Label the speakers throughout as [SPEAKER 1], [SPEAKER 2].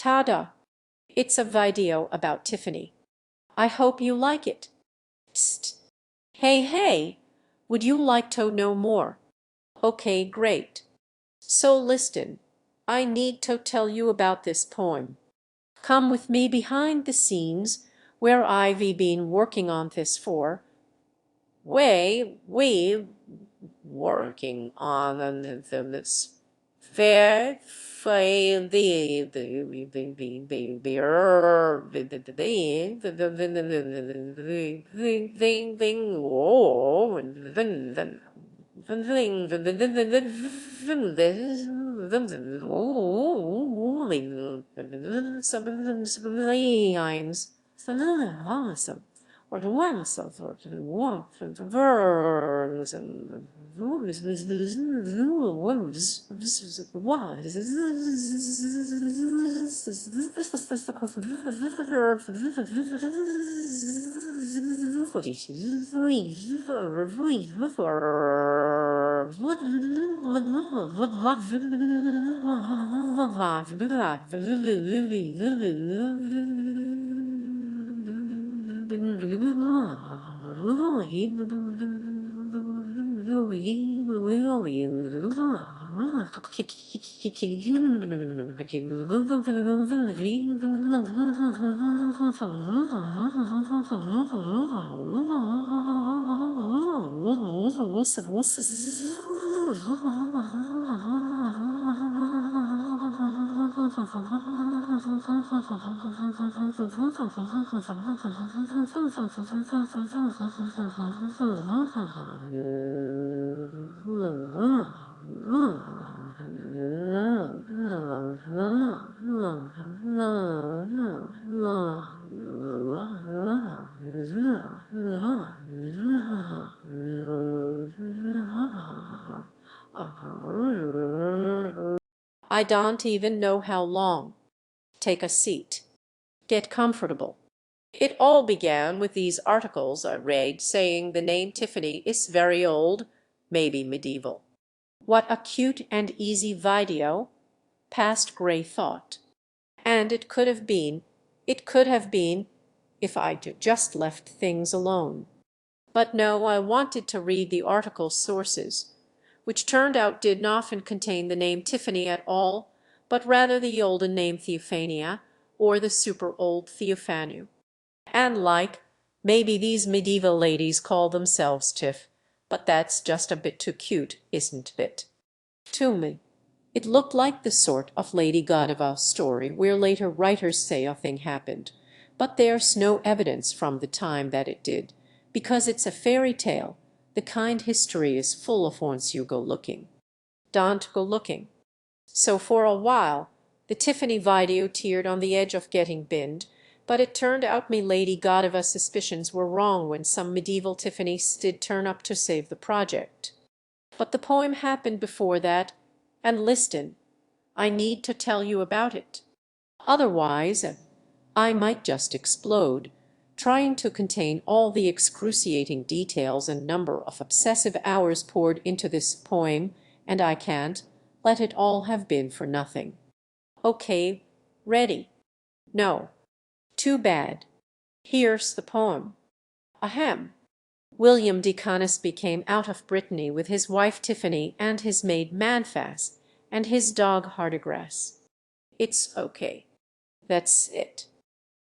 [SPEAKER 1] Tada! It's a video about Tiffany. I hope you like it. Psst. Hey, would you like to know more? Okay, great. So listen, I need to tell you about this poem. Come with me behind the scenes where I've been working on this for. We working on this fair or the ones of the warmth and the verbs and I don't even know how long. Take a seat. Get comfortable. It all began with these articles I read saying the name Tiffany is very old, maybe medieval. What a cute and easy video, past Grey thought. And it could have been, if I'd just left things alone. But no, I wanted to read the article's sources, which turned out did not often contain the name Tiffany at all, but rather the olden name Theophania, or the super-old Theophanu. And maybe these medieval ladies call themselves Tiff, but that's just a bit too cute, isn't it? To me, it looked like the sort of Lady Godiva story where later writers say a thing happened, but there's no evidence from the time that it did, because it's a fairy tale, the kind history is full of once you go looking. Don't go looking. So for a while, the Tiffany video teetered on the edge of getting binned, but it turned out me Lady Godiva's suspicions were wrong when some medieval Tiffany's did turn up to save the project. But the poem happened before that, and listen, I need to tell you about it. Otherwise, I might just explode, trying to contain all the excruciating details and number of obsessive hours poured into this poem, and I can't let it all have been for nothing. Okay, ready? No. Too bad. Here's the poem. Ahem. William de Conisby came out of Brittany with his wife Tiffany and his maid Manfas and his dog Hardegras. It's okay. That's it.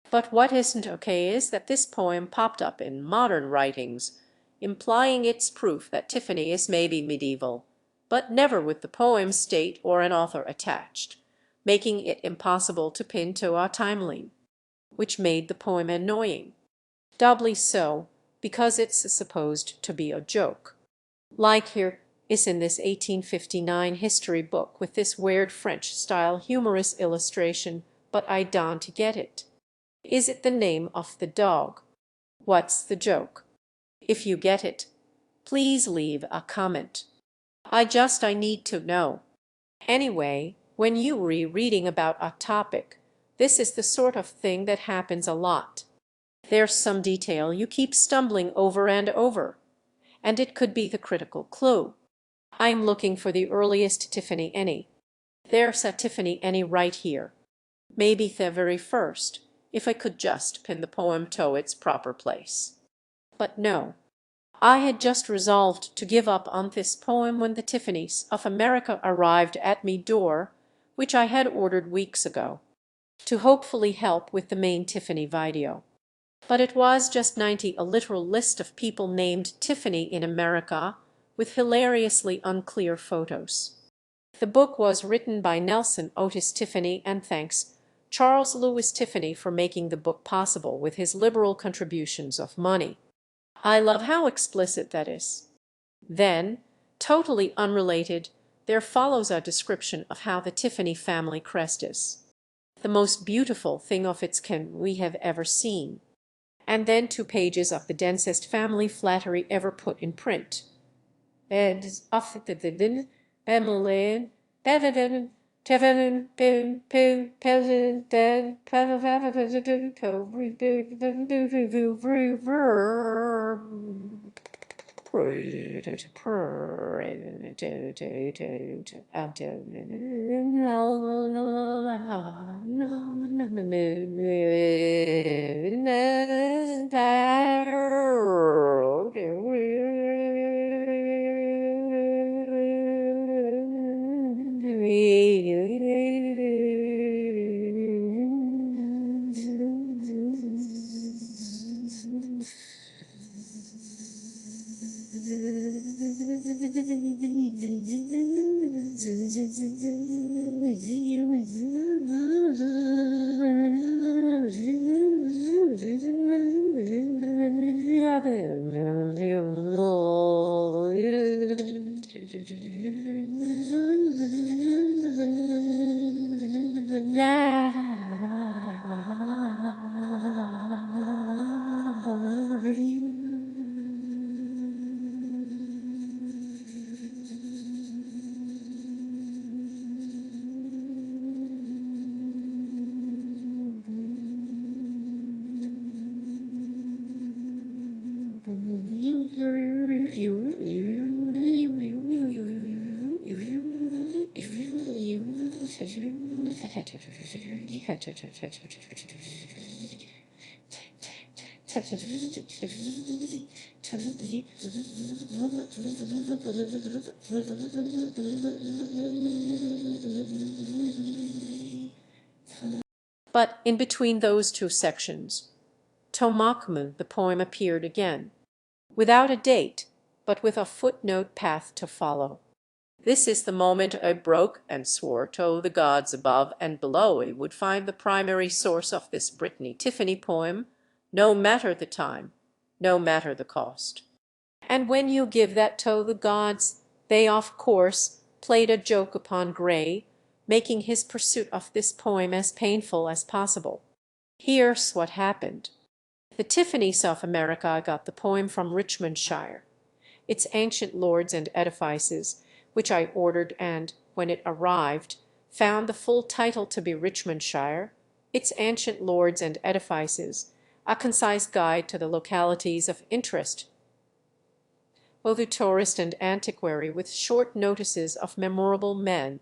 [SPEAKER 1] But what isn't okay is that this poem popped up in modern writings, implying it's proof that Tiffany is maybe medieval, but never with the poem's date or an author attached, making it impossible to pin to a timeline, which made the poem annoying. Doubly so, because it's supposed to be a joke. Like here is in this 1859 history book with this weird French-style humorous illustration, but I don't get it. Is it the name of the dog? What's the joke? If you get it, please leave a comment. I need to know. Anyway, when you reading about a topic, this is the sort of thing that happens a lot. There's some detail you keep stumbling over and over, and it could be the critical clue. I'm looking for the earliest Tiffany any. There's a Tiffany any right here. maybe the very first, if I could just pin the poem to its proper place. But no, I had just resolved to give up on this poem when the Tiffanies of America arrived at me door, which I had ordered weeks ago, to hopefully help with the main Tiffany video. But it was just 90, a literal list of people named Tiffany in America, with hilariously unclear photos. The book was written by Nelson Otis Tiffany, and thanks Charles Lewis Tiffany for making the book possible with his liberal contributions of money. I love how explicit that is. Then, totally unrelated, there follows a description of how the Tiffany family crest is the most beautiful thing of its kind we have ever seen. And then 2 pages of the densest family flattery ever put in print. But in between those 2 sections, Tomakmu, the poem appeared again, without a date, but with a footnote path to follow. This is the moment I broke and swore to the gods above and below I would find the primary source of this Brittany Tiffany poem, no matter the time, no matter the cost. And when you give that to the gods, they of course played a joke upon Gray, making his pursuit of this poem as painful as possible. Here's what happened. The Tiffanies of America got the poem from Richmondshire, its ancient lords and edifices, which I ordered, and, when it arrived, found the full title to be Richmondshire, its ancient lords and edifices, a concise guide to the localities of interest, both to tourist and antiquary, with short notices of memorable men.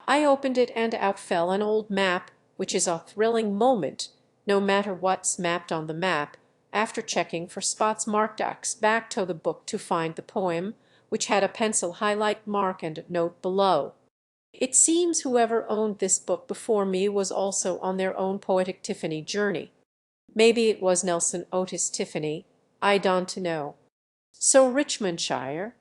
[SPEAKER 1] I opened it, and out fell an old map, which is a thrilling moment, no matter what's mapped on the map, after checking for spots marked X back to the book to find the poem, which had a pencil highlight mark and note below. It seems whoever owned this book before me was also on their own poetic Tiffany journey. Maybe it was Nelson Otis Tiffany, I don't know. So Richmondshire,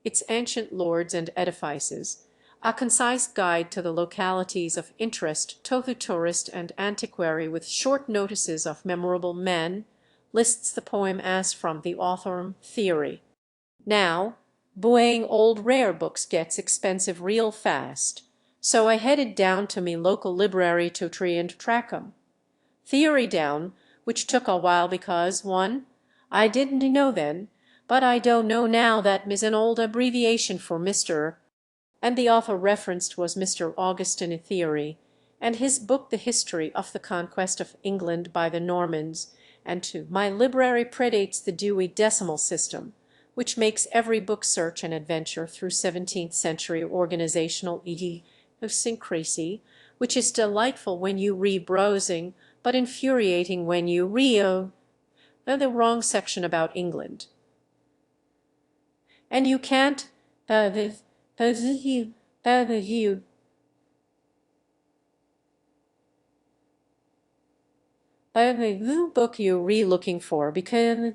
[SPEAKER 1] its ancient lords and edifices, a concise guide to the localities of interest to the tourist and antiquary, with short notices of memorable men, lists the poem as from the author theory. Now, buying old rare books gets expensive real fast, so I headed down to me local library to try and track 'em. Theory down, which took a while because, 1, I didn't know then, but I don't know now that mis an old abbreviation for Mr. and the author referenced was Mr. Augustine Theory, and his book The History of the Conquest of England by the Normans, and 2, my library predates the Dewey Decimal System, which makes every book search an adventure through 17th century organizational idiosyncrasy, which is delightful when you re-browsing, but infuriating when you re-o. The wrong section about England. And you can't book you re-looking for because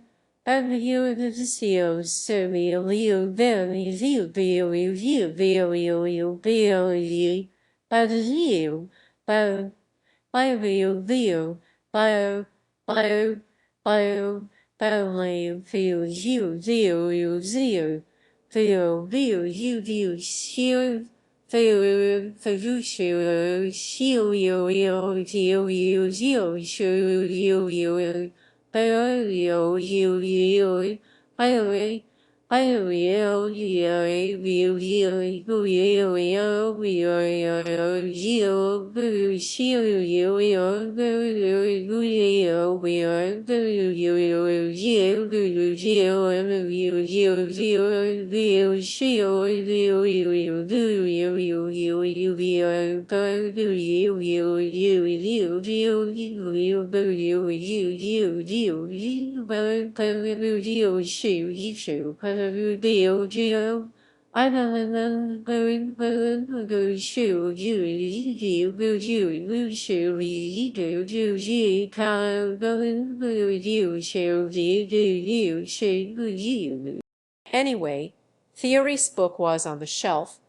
[SPEAKER 1] Anyway, Theory's book was on the shelf.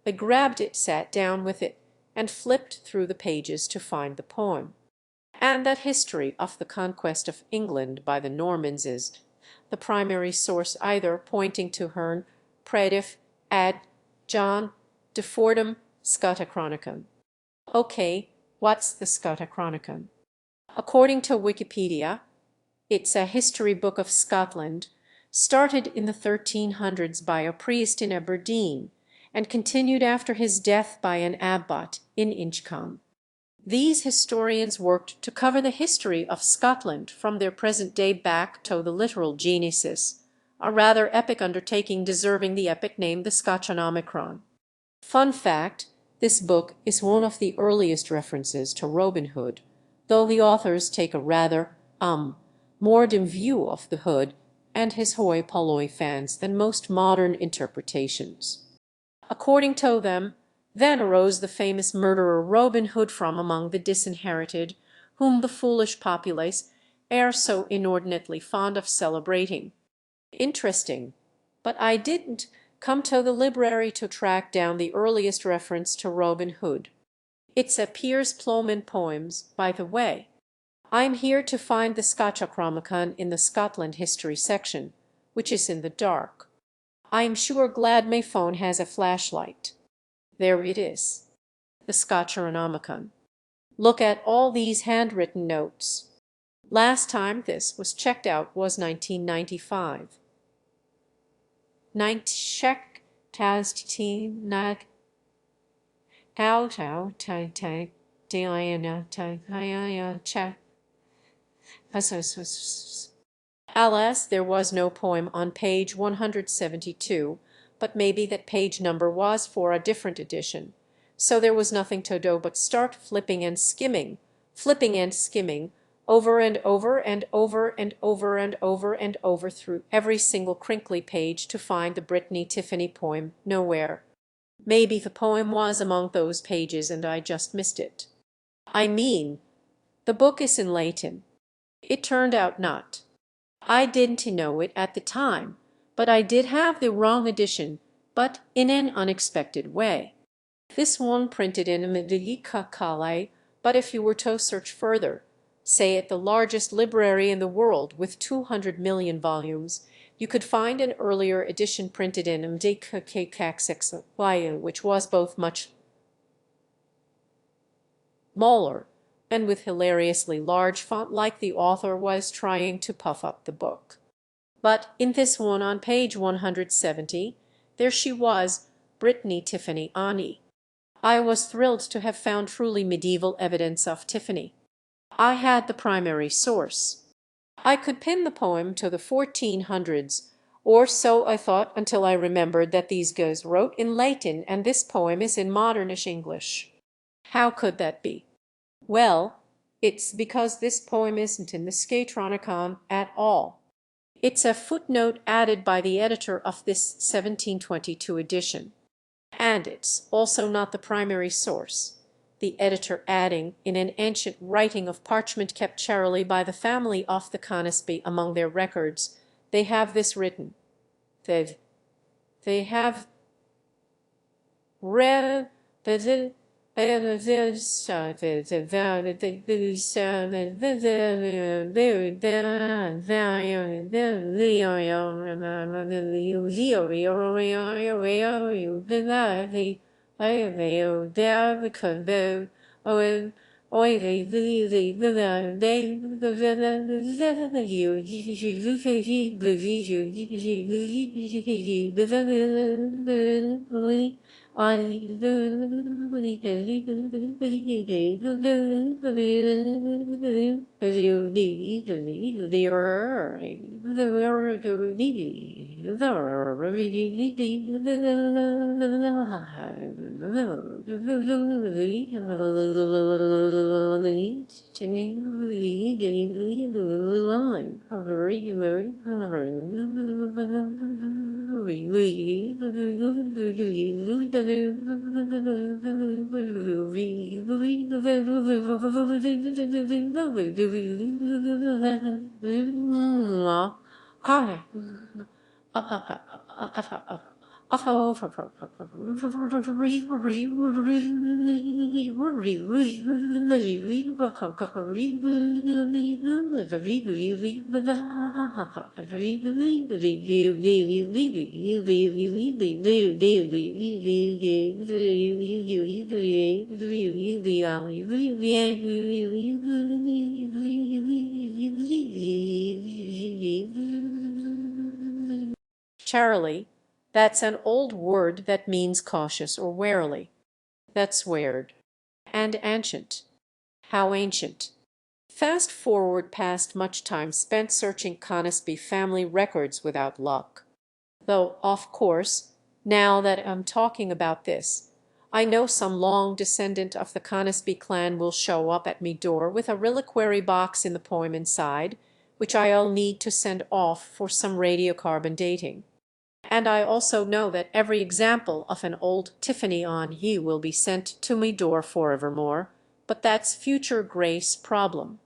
[SPEAKER 1] I grabbed it, sat down with it, and flipped through the pages to find the poem. And that history of the conquest of England by the Normans is the primary source, either pointing to Herne, Predif, ad John de Fordham, Scotochronicon. Okay, what's the Scotochronicon? According to Wikipedia, it's a history book of Scotland, started in the 1300s by a priest in Aberdeen, and continued after his death by an abbot in Inchcolm. These historians worked to cover the history of Scotland from their present day back to the literal Genesis, a rather epic undertaking deserving the epic name the Scotonomicron. Fun fact, this book is one of the earliest references to Robin Hood, though the authors take a rather, more dim view of the Hood and his hoi polloi fans than most modern interpretations. According to them, then arose the famous murderer Robin Hood from among the disinherited, whom the foolish populace are so inordinately fond of celebrating. Interesting, but I didn't come to the library to track down the earliest reference to Robin Hood. It's a Piers Plowman Poems, by the way. I'm here to find the Scotochronicon in the Scotland History section, which is in the dark. I'm sure glad my phone has a flashlight. There it is, the Scotonomicon. Look at all these handwritten notes. Last time this was checked out was 1995. Check tasting nag how check. Alas, there was no poem on page 172, but maybe that page number was for a different edition. So there was nothing to do but start flipping and skimming, over and over and over and over and over and over through every single crinkly page to find the Brittany Tiffany poem nowhere. Maybe the poem was among those pages and I just missed it. I mean, the book is in Latin. It turned out not. I didn't know it at the time, but I did have the wrong edition, but in an unexpected way. This one printed in Calais, but if you were to search further, say at the largest library in the world with 200 million volumes, you could find an earlier edition printed in which was both much smaller and with hilariously large font like the author was trying to puff up the book. But in this one on page 170, there she was, Brittany Tiffany Ani. I was thrilled to have found truly medieval evidence of Tiffany. I had the primary source. I could pin the poem to the 1400s, or so I thought until I remembered that these guys wrote in Latin and this poem is in modernish English. How could that be? Well, it's because this poem isn't in the Scatronicon at all. It's a footnote added by the editor of this 1722 edition. And it's also not the primary source, the editor adding in an ancient writing of parchment kept charily by the family of the Conisbee among their records, they have this written. They have read the Charily, that's an old word that means cautious or warily. That's weird. And ancient. How ancient. Fast forward past much time spent searching Conisbee family records without luck. Though, of course, now that I'm talking about this, I know some long descendant of the Conisbee clan will show up at me door with a reliquary box in the poem inside, which I'll need to send off for some radiocarbon dating. And I also know that every example of an old Tiffany on ye will be sent to me door forevermore, but that's future Gray's problem.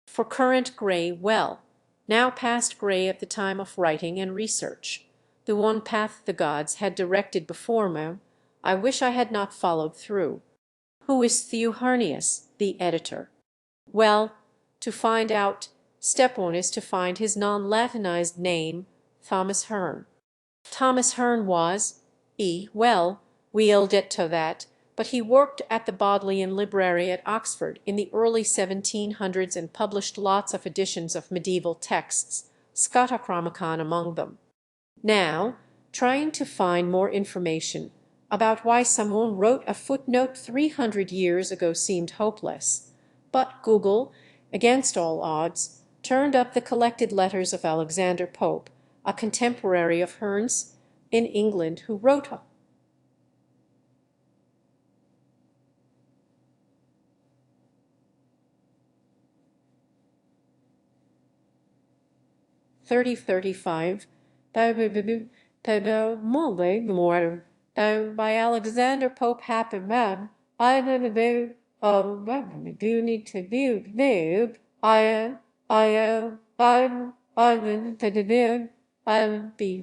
[SPEAKER 1] For current Gray, well, now past Gray at the time of writing and research, the one path the gods had directed before me, I wish I had not followed through. Who is Theoharnius, the editor? Well, to find out, step one is to find his non-Latinized name, Thomas Hearne. Thomas Hearne was, well, we'll get to that, but he worked at the Bodleian Library at Oxford in the early 1700s and published lots of editions of medieval texts, Scotochronicon among them. Now, trying to find more information about why someone wrote a footnote 300 years ago seemed hopeless, but Google, against all odds, turned up the collected letters of Alexander Pope, a contemporary of Hearne's in England, who wrote 3035 by Alexander Pope Happy Man. I need to be I'm be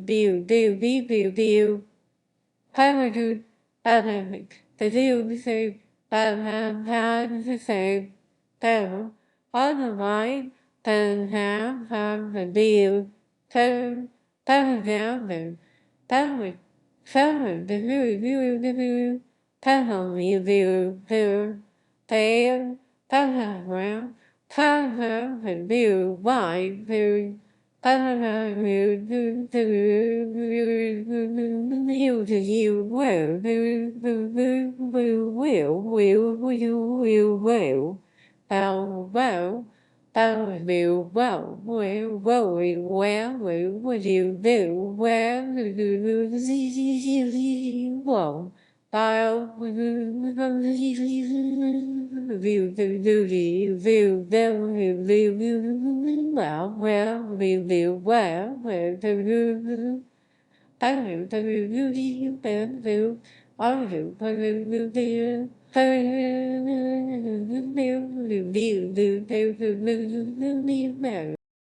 [SPEAKER 1] Hallelujah, and the view say, the same, then on the line, then have the view, then down there, then we found the view, panel view, then around, the view, wide view.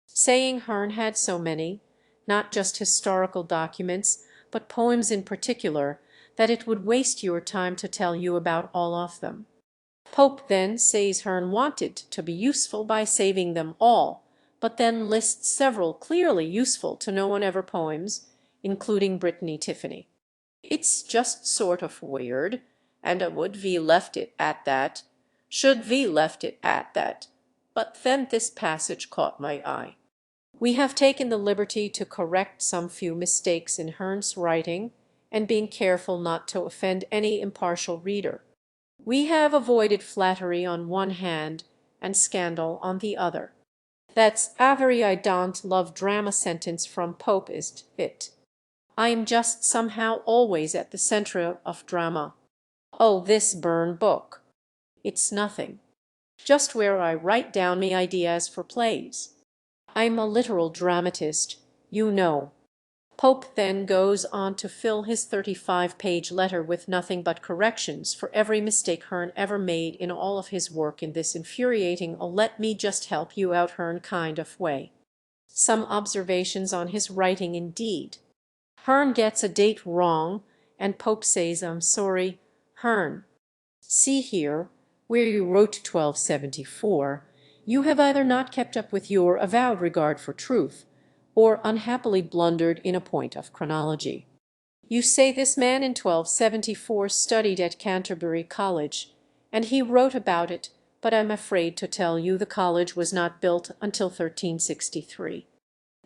[SPEAKER 1] Saying Hearn had so many, not just historical documents, but poems in particular, that it would waste your time to tell you about all of them. Pope then says Hearn wanted to be useful by saving them all, but then lists several clearly useful to no one ever poems, including Brittany Tiffany. It's just sort of weird, and I would V left it at that, should V left it at that, but then this passage caught my eye. We have taken the liberty to correct some few mistakes in Hearn's writing, and being careful not to offend any impartial reader. We have avoided flattery on one hand and scandal on the other. That's a very I don't love drama sentence from Pope, isn't it? I am just somehow always at the centre of drama. Oh, this burn book. It's nothing. Just where I write down me ideas for plays. I'm a literal dramatist, you know. Pope then goes on to fill his 35-page letter with nothing but corrections for every mistake Hearn ever made in all of his work in this infuriating let me just help you out Hearn kind of way. Some observations on his writing indeed. Hearn gets a date wrong, and Pope says, I'm sorry, Hearn. See here, where you wrote 1274, you have either not kept up with your avowed regard for truth, or unhappily blundered in a point of chronology. You say this man in 1274 studied at Canterbury College, and he wrote about it, but I'm afraid to tell you the college was not built until 1363.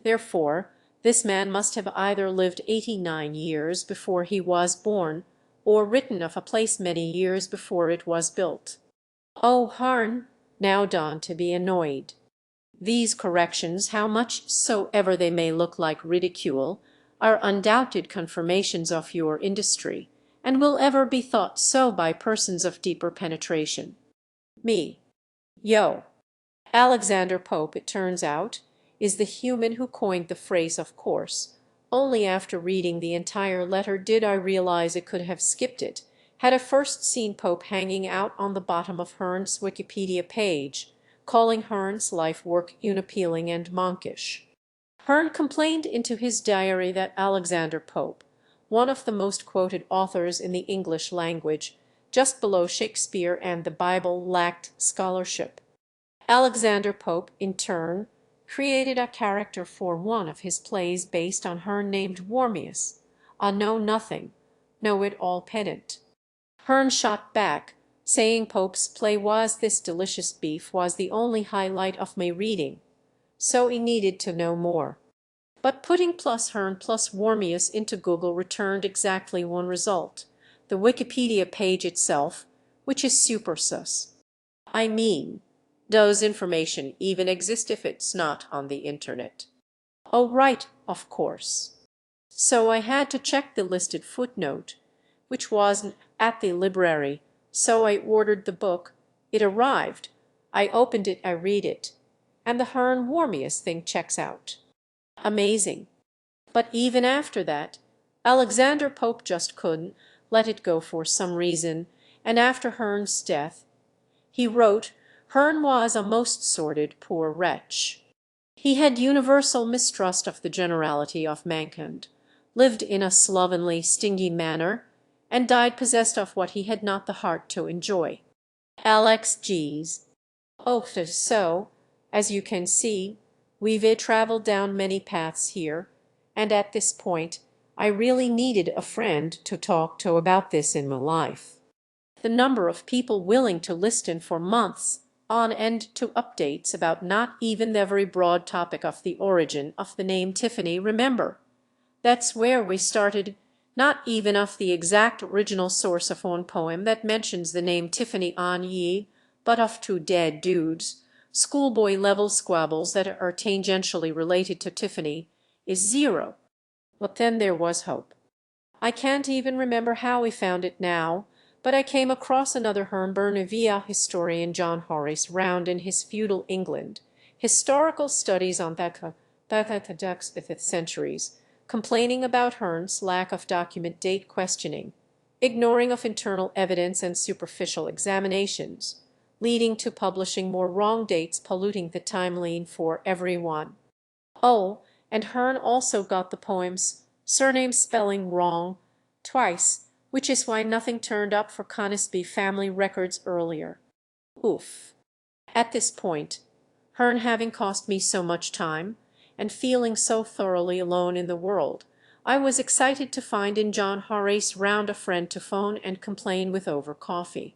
[SPEAKER 1] Therefore, this man must have either lived 89 years before he was born, or written of a place many years before it was built. Oh, Hearn, now done to be annoyed. These corrections, how much soever they may look like ridicule, are undoubted confirmations of your industry, and will ever be thought so by persons of deeper penetration. Me. Yo. Alexander Pope, it turns out, is the human who coined the phrase, of course. Only after reading the entire letter did I realize I could have skipped it, had I first seen Pope hanging out on the bottom of Hearn's Wikipedia page, calling Hearn's life work unappealing and monkish. Hearn complained into his diary that Alexander Pope, one of the most quoted authors in the English language, just below Shakespeare and the Bible, lacked scholarship. Alexander Pope, in turn, created a character for one of his plays based on Hearn named Wormius, a know-nothing, know-it-all pedant. Hearn shot back, saying Pope's play was this delicious beef was the only highlight of my reading, so he needed to know more. But putting plus Hearn plus Wormius into Google returned exactly one result, the Wikipedia page itself, which is super sus. I mean, does information even exist if it's not on the internet? Oh, right, of course. So I had to check the listed footnote, which was at the library, so I ordered the book. It arrived. I opened it, I read it, and the Hearn Wormius thing checks out. Amazing. But even after that, Alexander Pope just couldn't let it go for some reason, and after Hearn's death, he wrote Hearn was a most sordid poor wretch. He had universal mistrust of the generality of mankind, lived in a slovenly, stingy manner, and died possessed of what he had not the heart to enjoy. LXGs. Oh, so, as you can see, we've travelled down many paths here, and at this point I really needed a friend to talk to about this in my life. The number of people willing to listen for months on end to updates about not even the very broad topic of the origin of the name Tiffany, remember. That's where we started, not even of the exact original source of one poem that mentions the name Tiffany on ye, but of two dead dudes, schoolboy-level squabbles that are tangentially related to Tiffany, is zero. But then there was hope. I can't even remember how we found it now, but I came across another Bernavia historian, John Horace Round, in his Feudal England, Historical Studies on the 5th centuries, complaining about Hearn's lack of document date questioning, ignoring of internal evidence and superficial examinations, leading to publishing more wrong dates, polluting the timeline for everyone. Oh, and Hearn also got the poem's surname spelling wrong twice, which is why nothing turned up for Conisbee family records earlier. Oof. At this point, Hearn having cost me so much time, and feeling so thoroughly alone in the world, I was excited to find in John Horace Round a friend to phone and complain with over coffee.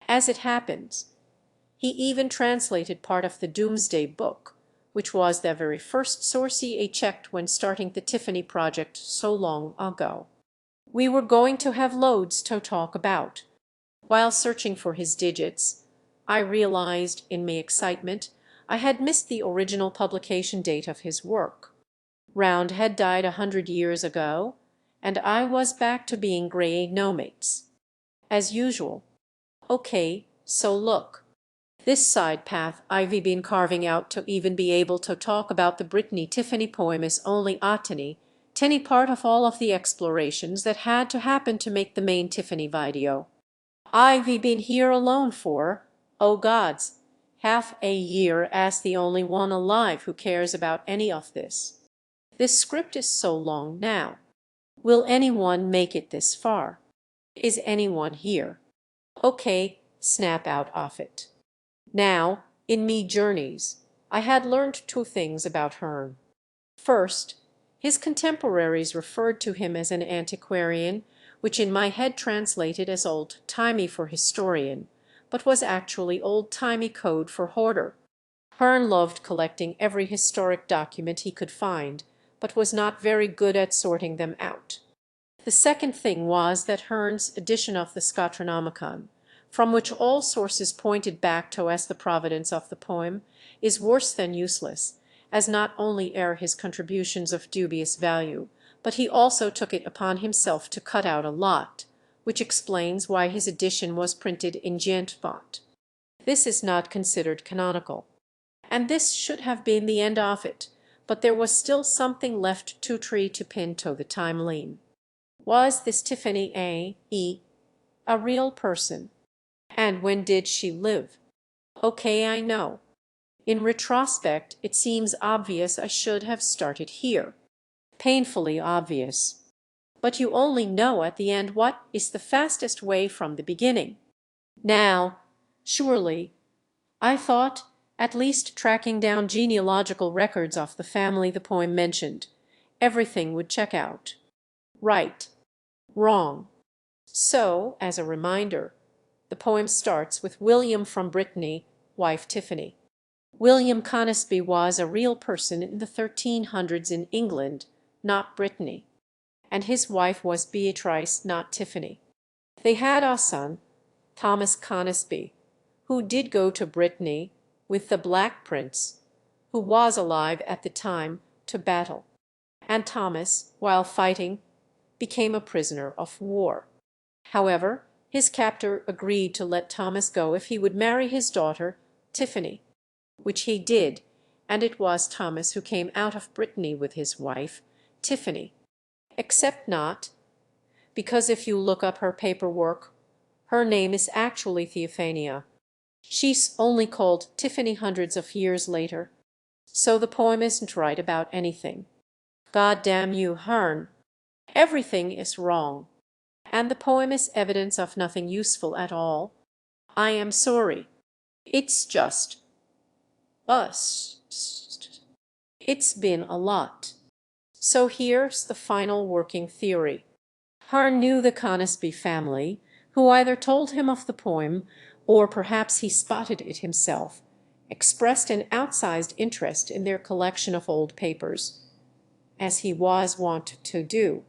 [SPEAKER 1] As it happens, he even translated part of the Doomsday Book, which was the very first source I checked when starting the Tiffany project so long ago. We were going to have loads to talk about. While searching for his digits, I realized in my excitement I had missed the original publication date of his work. Round had died 100 years ago, and I was back to being Grey nomates. As usual. Okay, so look. This side path I've been carving out to even be able to talk about the Brittany Tiffany poem is only a tiny part of all of the explorations that had to happen to make the main Tiffany video. I've been here alone for, oh gods, half a year as the only one alive who cares about any of this. This script is so long now. Will anyone make it this far? Is anyone here? Okay, snap out of it. Now, in me journeys, I had learned two things about Hearn. First, his contemporaries referred to him as an antiquarian, which in my head translated as old-timey for historian, but was actually old-timey code for hoarder. Hearn loved collecting every historic document he could find, but was not very good at sorting them out. The second thing was that Hearn's edition of the Scotronomicon, from which all sources pointed back to as the providence of the poem, is worse than useless, as not only are his contributions of dubious value, but he also took it upon himself to cut out a lot, which explains why his edition was printed in giant font. This is not considered canonical. And this should have been the end of it, but there was still something left to pin to the timeline. Was this Tiffany a real person? And when did she live? Okay, I know. In retrospect, it seems obvious I should have started here. Painfully obvious. But you only know at the end what is the fastest way from the beginning. Now, surely, I thought, at least tracking down genealogical records of the family the poem mentioned, everything would check out. Right. Wrong. So, as a reminder, the poem starts with William from Brittany, wife Tiffany. William Conisbee was a real person in the 1300s in England, not Brittany, and his wife was Beatrice, not Tiffany. They had a son, Thomas Conisbee, who did go to Brittany with the Black Prince, who was alive at the time, to battle, and Thomas, while fighting, became a prisoner of war. However, his captor agreed to let Thomas go if he would marry his daughter, Tiffany, which he did, and it was Thomas who came out of Brittany with his wife, Tiffany. Except not, because if you look up her paperwork, her name is actually Theophania. She's only called Tiffany hundreds of years later, so the poem isn't right about anything. God damn you, Hearn. Everything is wrong, and the poem is evidence of nothing useful at all. I am sorry. It's just us. It's been a lot. So here's the final working theory. Hearn knew the Conisbee family, who either told him of the poem, or perhaps he spotted it himself, expressed an outsized interest in their collection of old papers, as he was wont to do.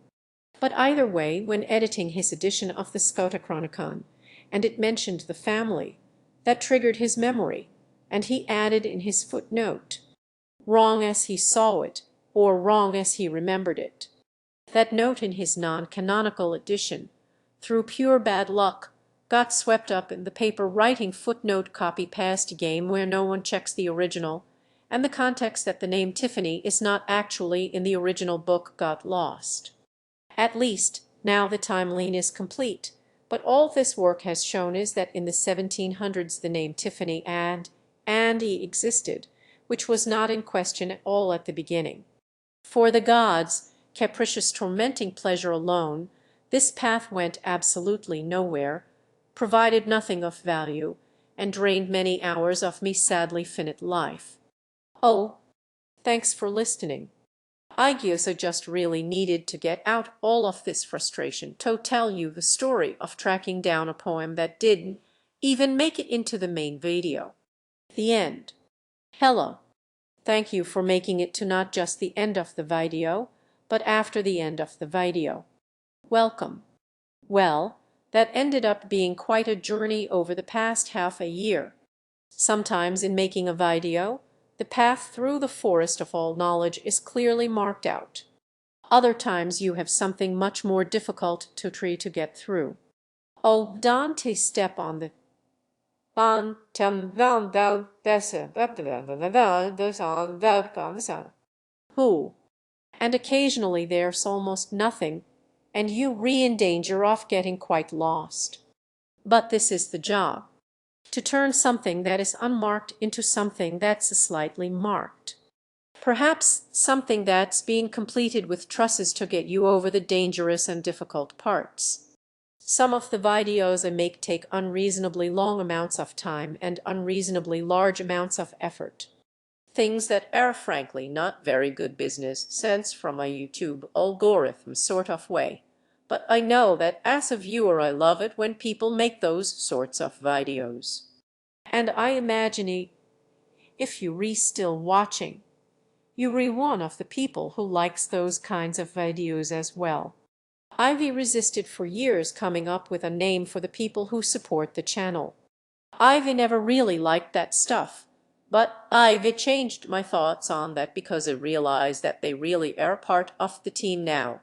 [SPEAKER 1] But either way, when editing his edition of the Scotochronicon, and it mentioned the family, that triggered his memory, and he added in his footnote, wrong as he saw it, or wrong as he remembered it. That note in his non-canonical edition, through pure bad luck, got swept up in the paper writing footnote copy-paste game where no one checks the original, and the context that the name Tiffany is not actually in the original book got lost. At least, now the timeline is complete, but all this work has shown is that in the 1700s the name Tiffany and Andy existed, which was not in question at all at the beginning. For the gods, capricious tormenting pleasure alone, this path went absolutely nowhere, provided nothing of value, and drained many hours of me sadly finite life. Oh, thanks for listening. I just really needed to get out all of this frustration to tell you the story of tracking down a poem that didn't even make it into the main video. The end. Hello. Thank you for making it to not just the end of the video, but after the end of the video. Welcome. Well, that ended up being quite a journey over the past half a year. Sometimes in making a video, the path through the forest of all knowledge is clearly marked out. Other times you have something much more difficult to try to get through. Oh, Dante step on the who, and occasionally there's almost nothing, and you in danger of getting quite lost. But this is the job, to turn something that is unmarked into something that's slightly marked. Perhaps something that's being completed with trusses to get you over the dangerous and difficult parts. Some of the videos I make take unreasonably long amounts of time and unreasonably large amounts of effort. Things that are frankly not very good business sense from a YouTube algorithm sort of way. But I know that as a viewer I love it when people make those sorts of videos. And I imagine if you still watching, you one of the people who likes those kinds of videos as well. I've resisted for years coming up with a name for the people who support the channel. I've never really liked that stuff, but I've changed my thoughts on that because I realize that they really are part of the team now.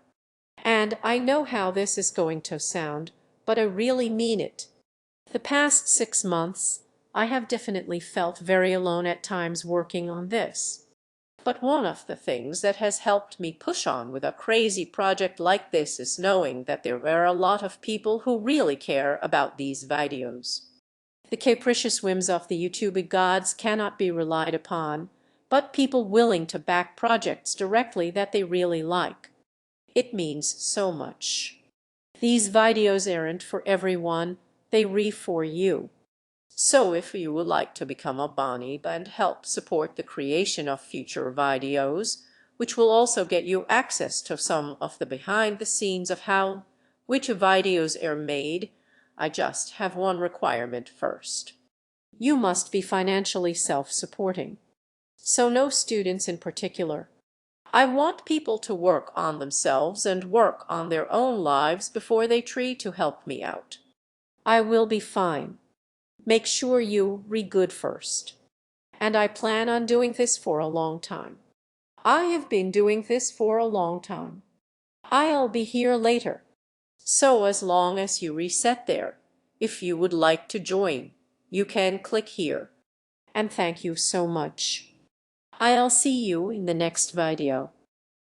[SPEAKER 1] And I know how this is going to sound, but I really mean it. The past 6 months, I have definitely felt very alone at times working on this. But one of the things that has helped me push on with a crazy project like this is knowing that there are a lot of people who really care about these videos. The capricious whims of the YouTube gods cannot be relied upon, but people willing to back projects directly that they really like. It means so much. These videos aren't for everyone, they for you. So if you would like to become a Bonnie and help support the creation of future videos, which will also get you access to some of the behind the scenes of which videos are made, I just have one requirement first. You must be financially self-supporting. So no students in particular. I want people to work on themselves and work on their own lives before they try to help me out. I will be fine. Make sure you good first. And I plan on doing this for a long time. I have been doing this for a long time. I'll be here later. So as long as you reset there, if you would like to join, you can click here. And thank you so much. I'll see you in the next video.